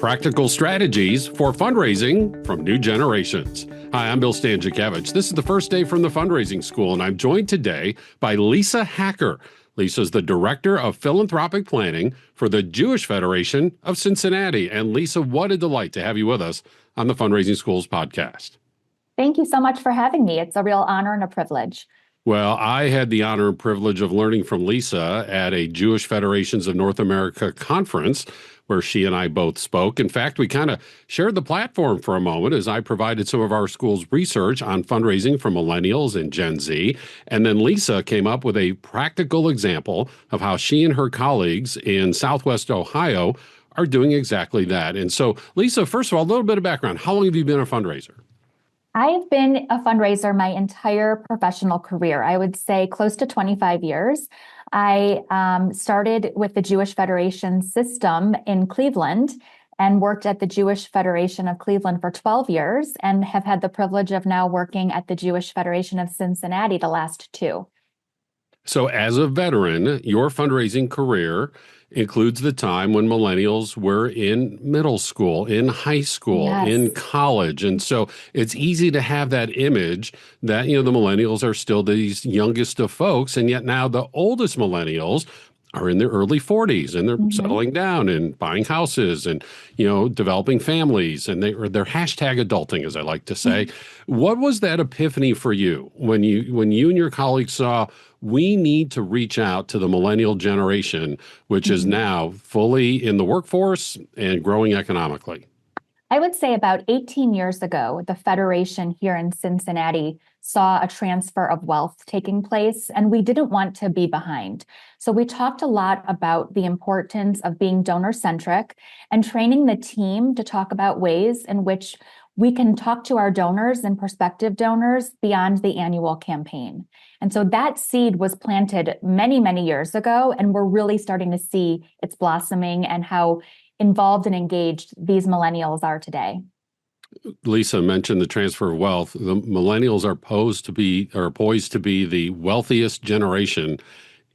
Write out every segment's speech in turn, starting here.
practical strategies for fundraising from new generations. Hi, I'm Bill Stanczykiewicz. This is the first day from the Fundraising School, and I'm joined today by Lisa Hacker. Lisa is the Director of Philanthropic Planning for the Jewish Federation of Cincinnati. And Lisa, what a delight to have you with us on the Fundraising Schools podcast. Thank you so much for having me. It's a real honor and a privilege. Well, I had the honor and privilege of learning from Lisa at a Jewish Federations of North America conference where she and I both spoke. In fact, we kind of shared the platform for a moment as I provided some of our school's research on fundraising for millennials and Gen Z. And then Lisa came up with a practical example of how she and her colleagues in Southwest Ohio are doing exactly that. And so, Lisa, first of all, a little bit of background. How long have you been a fundraiser? I've been a fundraiser my entire professional career. I would say close to 25 years. I started with the Jewish Federation system in Cleveland and worked at the Jewish Federation of Cleveland for 12 years and have had the privilege of now working at the Jewish Federation of Cincinnati the last 2. So as a veteran, your fundraising career includes the time when millennials were in middle school, in high school, Yes. in college. And so it's easy to have that image that, the millennials are still these youngest of folks. And yet now the oldest millennials are in their early 40s and they're settling down and buying houses and, developing families. And they're hashtag adulting, as I like to say. What was that epiphany for you when you and your colleagues saw we need to reach out to the millennial generation, which is now fully in the workforce and growing economically? I would say about 18 years ago, the Federation here in Cincinnati saw a transfer of wealth taking place, and we didn't want to be behind. So we talked a lot about the importance of being donor-centric and training the team to talk about ways in which we can talk to our donors and prospective donors beyond the annual campaign. And so that seed was planted many, many years ago, and we're really starting to see its blossoming and how involved and engaged these millennials are today. Lisa mentioned the transfer of wealth. The millennials are poised to be the wealthiest generation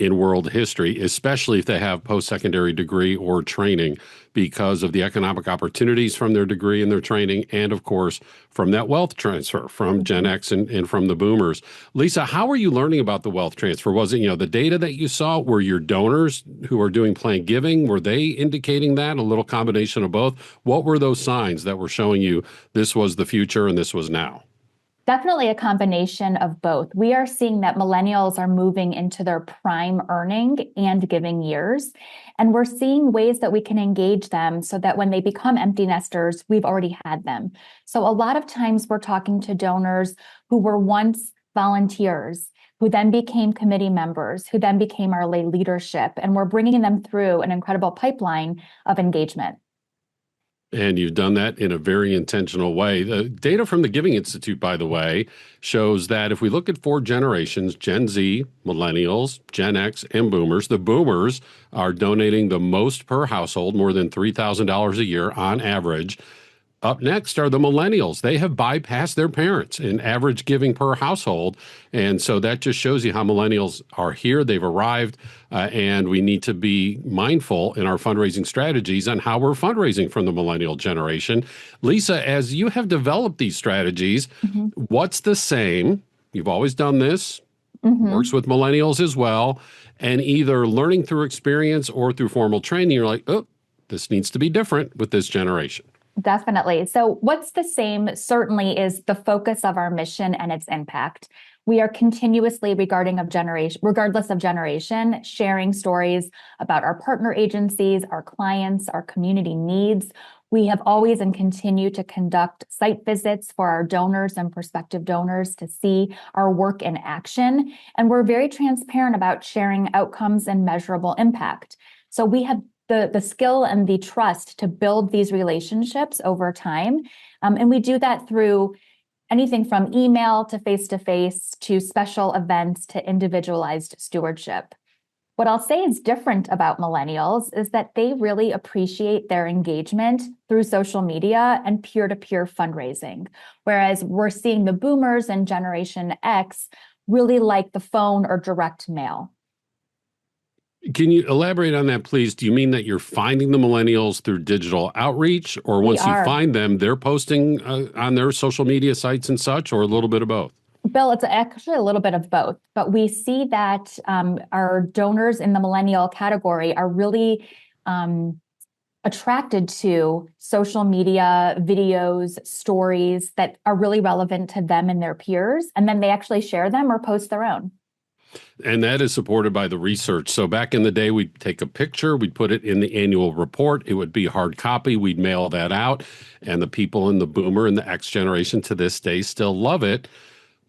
in world history, especially if they have post-secondary degree or training because of the economic opportunities from their degree and their training, and of course, from that wealth transfer from Gen X and from the boomers. Lisa, how are you learning about the wealth transfer? Was it, the data that you saw? Were your donors who are doing planned giving, were they indicating that? A little combination of both? What were those signs that were showing you this was the future and this was now? Definitely a combination of both. We are seeing that millennials are moving into their prime earning and giving years. And we're seeing ways that we can engage them so that when they become empty nesters, we've already had them. So a lot of times we're talking to donors who were once volunteers, who then became committee members, who then became our lay leadership. And we're bringing them through an incredible pipeline of engagement. And you've done that in a very intentional way. The data from the Giving Institute, by the way, shows that if we look at 4 generations, Gen Z, millennials, Gen X, and boomers, the boomers are donating the most per household, more than $3,000 a year on average. Up next are the millennials. They have bypassed their parents in average giving per household. And so that just shows you how millennials are here. They've arrived, and we need to be mindful in our fundraising strategies on how we're fundraising from the millennial generation. Lisa, as you have developed these strategies, what's the same? You've always done this, works with millennials as well, and either learning through experience or through formal training, you're like, oh, this needs to be different with this generation. Definitely. So what's the same certainly is the focus of our mission and its impact. We are continuously, regardless of generation, sharing stories about our partner agencies, our clients, our community needs. We have always and continue to conduct site visits for our donors and prospective donors to see our work in action. And we're very transparent about sharing outcomes and measurable impact. So we have the skill and the trust to build these relationships over time. And we do that through anything from email to face-to-face to special events to individualized stewardship. What I'll say is different about millennials is that they really appreciate their engagement through social media and peer-to-peer fundraising, whereas we're seeing the boomers and Generation X really like the phone or direct mail. Can you elaborate on that, please? Do you mean that you're finding the millennials through digital outreach, or We once you are. find them, they're posting on their social media sites and such, or a little bit of both? Bill, it's actually a little bit of both, but we see that our donors in the millennial category are really attracted to social media videos, stories that are really relevant to them and their peers, and then they actually share them or post their own. And that is supported by the research. So back in the day, we'd take a picture, we'd put it in the annual report. It would be hard copy. We'd mail that out. And the people in the boomer and the X generation to this day still love it.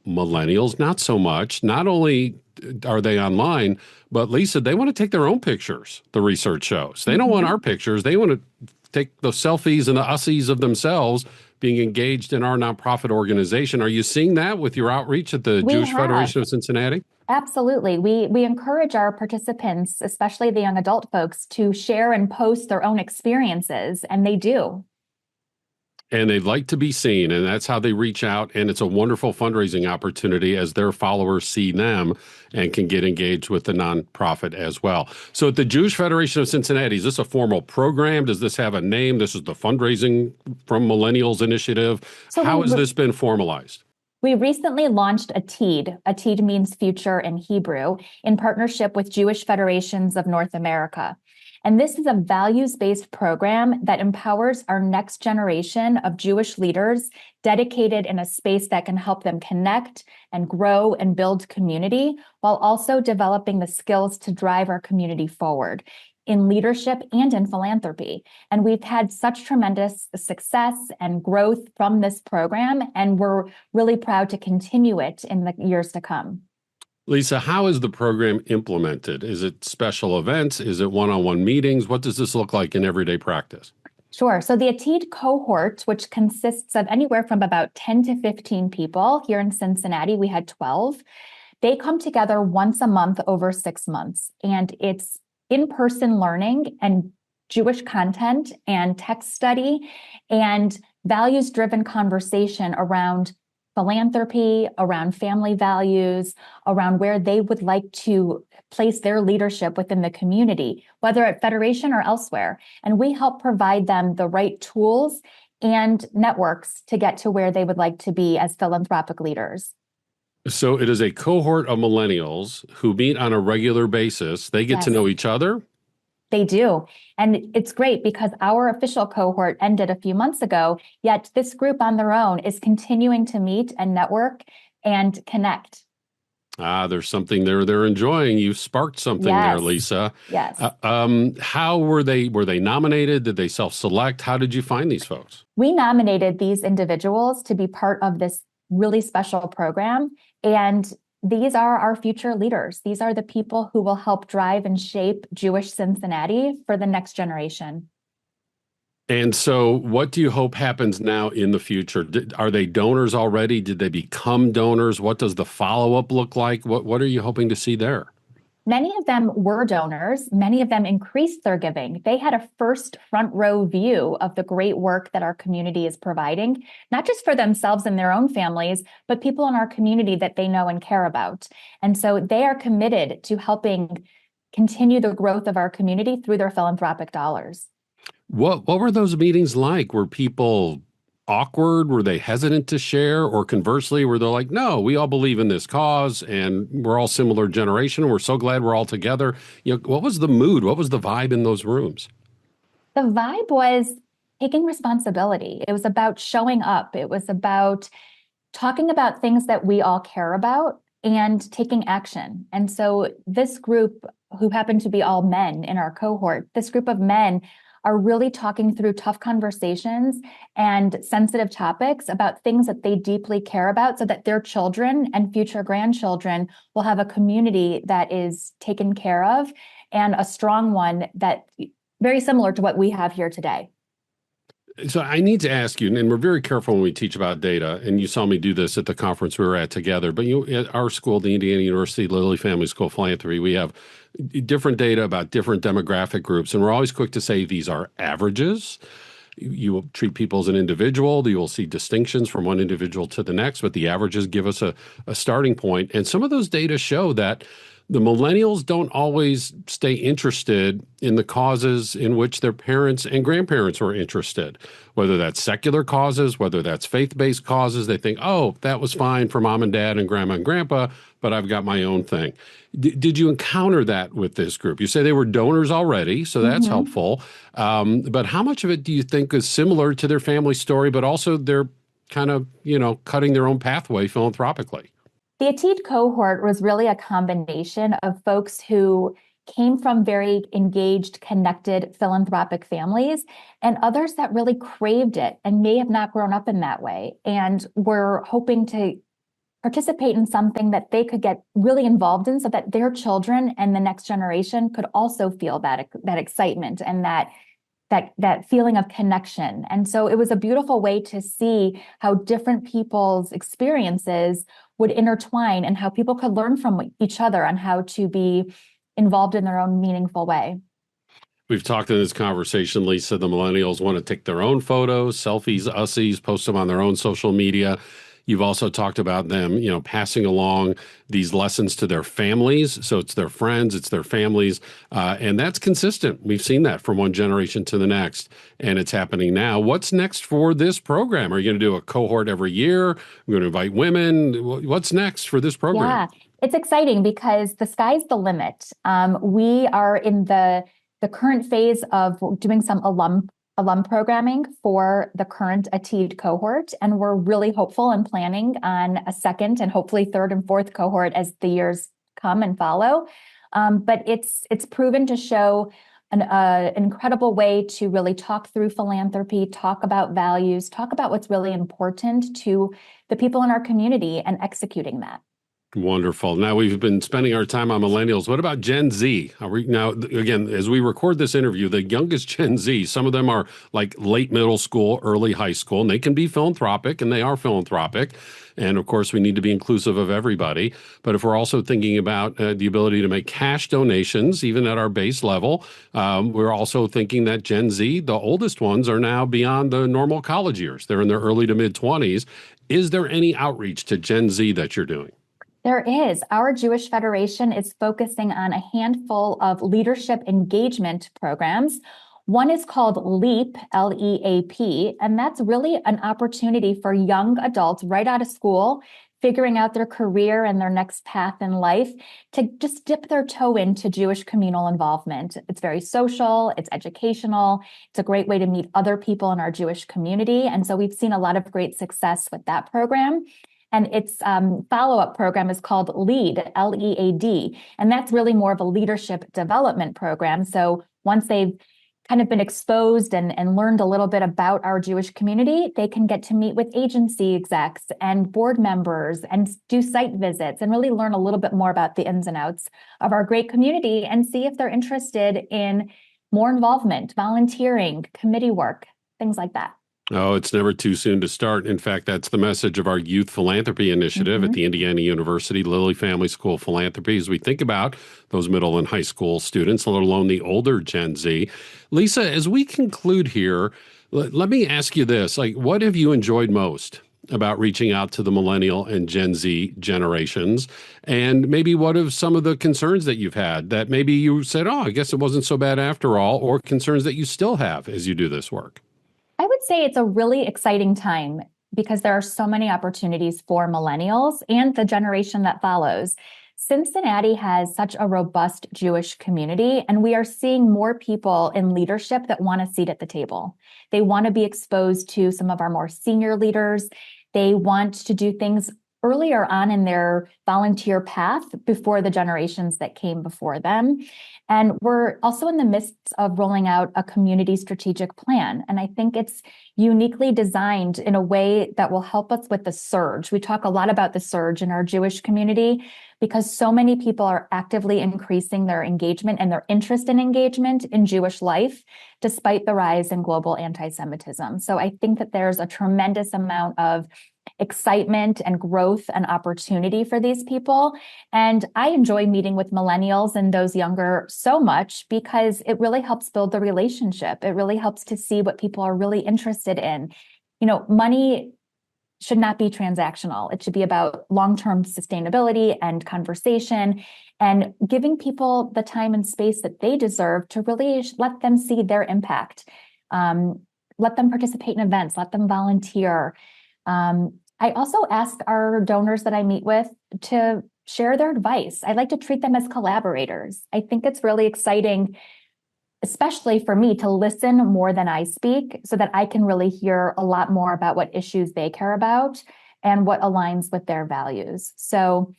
Millennials, not so much. Not only are they online, but Lisa, they want to take their own pictures, the research shows. They don't want our pictures. They want to take the selfies and the ussies of themselves being engaged in our nonprofit organization. Are you seeing that with your outreach at the Jewish Federation of Cincinnati? Absolutely. We encourage our participants, especially the young adult folks, to share and post their own experiences, and they do. And they'd like to be seen, and that's how they reach out. And it's a wonderful fundraising opportunity as their followers see them and can get engaged with the nonprofit as well. So at the Jewish Federation of Cincinnati, is this a formal program? Does this have a name? This is the Fundraising from Millennials initiative. How has this been formalized? We recently launched a TEED. A TEED means future in Hebrew, in partnership with Jewish Federations of North America. And this is a values-based program that empowers our next generation of Jewish leaders dedicated in a space that can help them connect and grow and build community, while also developing the skills to drive our community forward in leadership and in philanthropy. And we've had such tremendous success and growth from this program, and we're really proud to continue it in the years to come. Lisa, how is the program implemented? Is it special events? Is it one-on-one meetings? What does this look like in everyday practice? Sure. So the ATID cohort, which consists of anywhere from about 10 to 15 people, here in Cincinnati, we had 12. They come together once a month over 6 months, and it's in-person learning and Jewish content and text study and values-driven conversation around philanthropy, around family values, around where they would like to place their leadership within the community, whether at Federation or elsewhere. And we help provide them the right tools and networks to get to where they would like to be as philanthropic leaders. So it is a cohort of millennials who meet on a regular basis. They get to know each other. They do. And it's great because our official cohort ended a few months ago, yet this group on their own is continuing to meet and network and connect. There's something there they're enjoying. You sparked something there, Lisa. Yes. How were they nominated? Did they self-select? How did you find these folks? We nominated these individuals to be part of this really special program. And these are our future leaders. These are the people who will help drive and shape Jewish Cincinnati for the next generation. And so what do you hope happens now in the future? Are they donors already? Did they become donors? What does the follow-up look like? What are you hoping to see there? Many of them were donors. Many of them increased their giving. They had a first front row view of the great work that our community is providing, not just for themselves and their own families, but people in our community that they know and care about. And so they are committed to helping continue the growth of our community through their philanthropic dollars. What were those meetings like? Were people awkward? Were they hesitant to share? Or conversely, were they like, no, we all believe in this cause and we're all similar generation. We're so glad we're all together. What was the mood? What was the vibe in those rooms? The vibe was taking responsibility. It was about showing up. It was about talking about things that we all care about and taking action. And so this group, who happened to be all men in our cohort, this group of men are really talking through tough conversations and sensitive topics about things that they deeply care about so that their children and future grandchildren will have a community that is taken care of and a strong one that very similar to what we have here today. So I need to ask you, and we're very careful when we teach about data, and you saw me do this at the conference we were at together, but at our school, the Indiana University Lilly Family School of Philanthropy, we have different data about different demographic groups, and we're always quick to say these are averages. You will treat people as an individual. You will see distinctions from one individual to the next, but the averages give us a starting point. And some of those data show that the millennials don't always stay interested in the causes in which their parents and grandparents were interested, whether that's secular causes, whether that's faith-based causes. They think, oh, that was fine for mom and dad and grandma and grandpa, but I've got my own thing. Did you encounter that with this group? You say they were donors already, so that's helpful. But how much of it do you think is similar to their family story, but also they're kind of, cutting their own pathway philanthropically? The Ed.D cohort was really a combination of folks who came from very engaged, connected philanthropic families and others that really craved it and may have not grown up in that way and were hoping to participate in something that they could get really involved in so that their children and the next generation could also feel that excitement and that feeling of connection. And so it was a beautiful way to see how different people's experiences would intertwine and how people could learn from each other on how to be involved in their own meaningful way. We've talked in this conversation, Lisa, the millennials want to take their own photos, selfies, ussies, post them on their own social media. You've also talked about them, passing along these lessons to their families. So it's their friends, it's their families, and that's consistent. We've seen that from one generation to the next, and it's happening now. What's next for this program? Are you going to do a cohort every year? We're going to invite women. What's next for this program? Yeah, it's exciting because the sky's the limit. We are in the current phase of doing some alum programming for the current Ed.D cohort, and we're really hopeful and planning on a second and hopefully third and fourth cohort as the years come and follow. But it's proven to show an incredible way to really talk through philanthropy, talk about values, talk about what's really important to the people in our community and executing that. Wonderful. Now we've been spending our time on millennials. What about Gen Z? Now, again, as we record this interview, the youngest Gen Z, some of them are like late middle school, early high school, and they can be philanthropic, and they are philanthropic. And of course, we need to be inclusive of everybody. But if we're also thinking about the ability to make cash donations, even at our base level, we're also thinking that Gen Z, the oldest ones, are now beyond the normal college years. They're in their early to mid 20s. Is there any outreach to Gen Z that you're doing? There is. Our Jewish Federation is focusing on a handful of leadership engagement programs. One is called LEAP, L-E-A-P, and that's really an opportunity for young adults right out of school, figuring out their career and their next path in life, to just dip their toe into Jewish communal involvement. It's very social, it's educational, it's a great way to meet other people in our Jewish community. And so we've seen a lot of great success with that program. And its follow-up program is called LEAD, L-E-A-D. And that's really more of a leadership development program. So once they've kind of been exposed and learned a little bit about our Jewish community, they can get to meet with agency execs and board members and do site visits and really learn a little bit more about the ins and outs of our great community and see if they're interested in more involvement, volunteering, committee work, things like that. Oh, it's never too soon to start. In fact, that's the message of our Youth Philanthropy Initiative at the Indiana University Lilly Family School of Philanthropy as we think about those middle and high school students, let alone the older Gen Z. Lisa, as we conclude here, let me ask you this. What have you enjoyed most about reaching out to the millennial and Gen Z generations? And maybe what are some of the concerns that you've had that maybe you said, oh, I guess it wasn't so bad after all, or concerns that you still have as you do this work? I would say it's a really exciting time because there are so many opportunities for millennials and the generation that follows. Cincinnati has such a robust Jewish community, and we are seeing more people in leadership that want a seat at the table. They want to be exposed to some of our more senior leaders. They want to do things earlier on in their volunteer path before the generations that came before them. And we're also in the midst of rolling out a community strategic plan. And I think it's uniquely designed in a way that will help us with the surge. We talk a lot about the surge in our Jewish community because so many people are actively increasing their engagement and their interest in engagement in Jewish life, despite the rise in global anti-Semitism. So I think that there's a tremendous amount of excitement and growth and opportunity for these people. And I enjoy meeting with millennials and those younger so much because it really helps build the relationship. It really helps to see what people are really interested in. Money should not be transactional. It should be about long-term sustainability and conversation and giving people the time and space that they deserve to really let them see their impact. Let them participate in events, let them volunteer. I also ask our donors that I meet with to share their advice. I like to treat them as collaborators. I think it's really exciting, especially for me, to listen more than I speak so that I can really hear a lot more about what issues they care about and what aligns with their values. So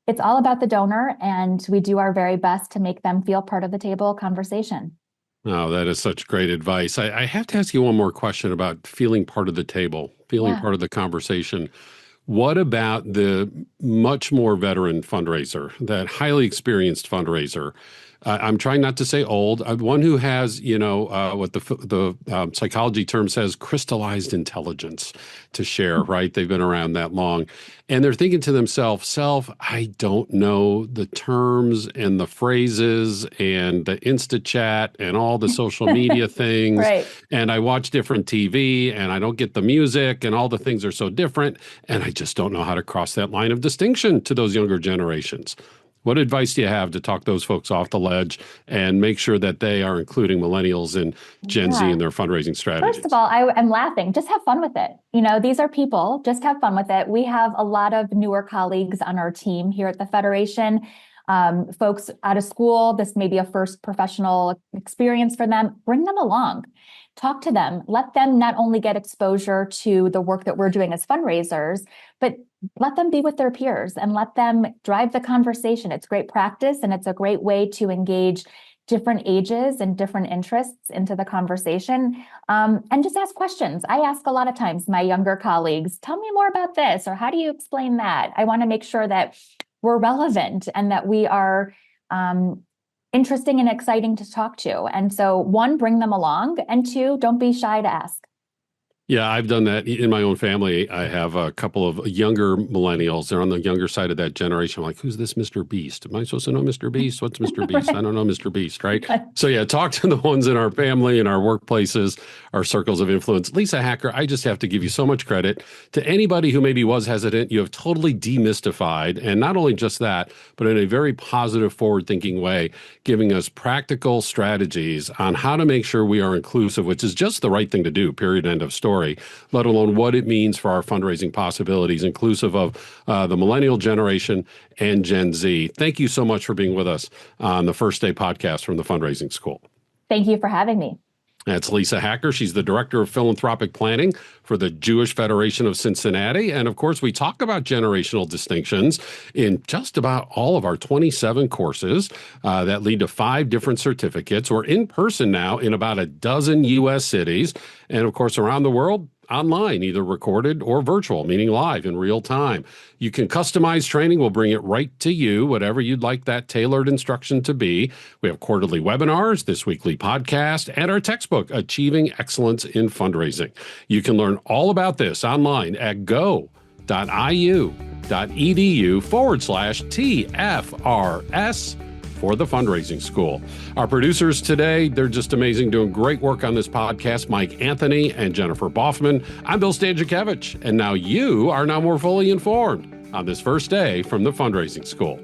it's all about the donor, and we do our very best to make them feel part of the table conversation. Oh, that is such great advice. I have to ask you one more question about feeling part of the table, feeling part of the conversation. What about the much more veteran fundraiser, that highly experienced fundraiser? I'm trying not to say old, one who has, what the psychology term says, crystallized intelligence to share, right? They've been around that long. And they're thinking to themselves, I don't know the terms and the phrases and the Insta chat and all the social media things. Right. And I watch different TV and I don't get the music and all the things are so different. And I just don't know how to cross that line of distinction to those younger generations. What advice do you have to talk those folks off the ledge and make sure that they are including millennials and Gen Z in their fundraising strategies? First of all, I'm laughing. Just have fun with it. These are people. Just have fun with it. We have a lot of newer colleagues on our team here at the Federation. Folks out of school, this may be a first professional experience for them. Bring them along. Talk to them. Let them not only get exposure to the work that we're doing as fundraisers, but let them be with their peers and let them drive the conversation. It's great practice, and it's a great way to engage different ages and different interests into the conversation, and just ask questions. I ask a lot of times my younger colleagues, tell me more about this, or how do you explain that? I want to make sure that we're relevant and that we are interesting and exciting to talk to. And so, one, bring them along, and two, don't be shy to ask. Yeah, I've done that in my own family. I have a couple of younger millennials. They're on the younger side of that generation. I'm like, who's this Mr. Beast? Am I supposed to know Mr. Beast? What's Mr. Beast? I don't know Mr. Beast, right? So yeah, talk to the ones in our family, in our workplaces, our circles of influence. Lisa Hacker, I just have to give you so much credit. To anybody who maybe was hesitant, you have totally demystified, and not only just that, but in a very positive, forward-thinking way, giving us practical strategies on how to make sure we are inclusive, which is just the right thing to do, period, end of story. Let alone what it means for our fundraising possibilities, inclusive of the millennial generation and Gen Z. Thank you so much for being with us on the First Day podcast from the Fundraising School. Thank you for having me. That's Lisa Hacker. She's the Director of Philanthropic Planning for the Jewish Federation of Cincinnati. And of course, we talk about generational distinctions in just about all of our 27 courses that lead to 5 different certificates. We're in person now in about a dozen U.S. cities. And of course, around the world, online, either recorded or virtual, meaning live in real time. You can customize training. We'll bring it right to you, whatever you'd like that tailored instruction to be. We have quarterly webinars, this weekly podcast, and our textbook, Achieving Excellence in Fundraising. You can learn all about this online at go.iu.edu/TFRS for the Fundraising School. Our producers today, they're just amazing, doing great work on this podcast, Mike Anthony and Jennifer Boffman. I'm Bill Stanczykiewicz, and now you are now more fully informed on this first day from the Fundraising School.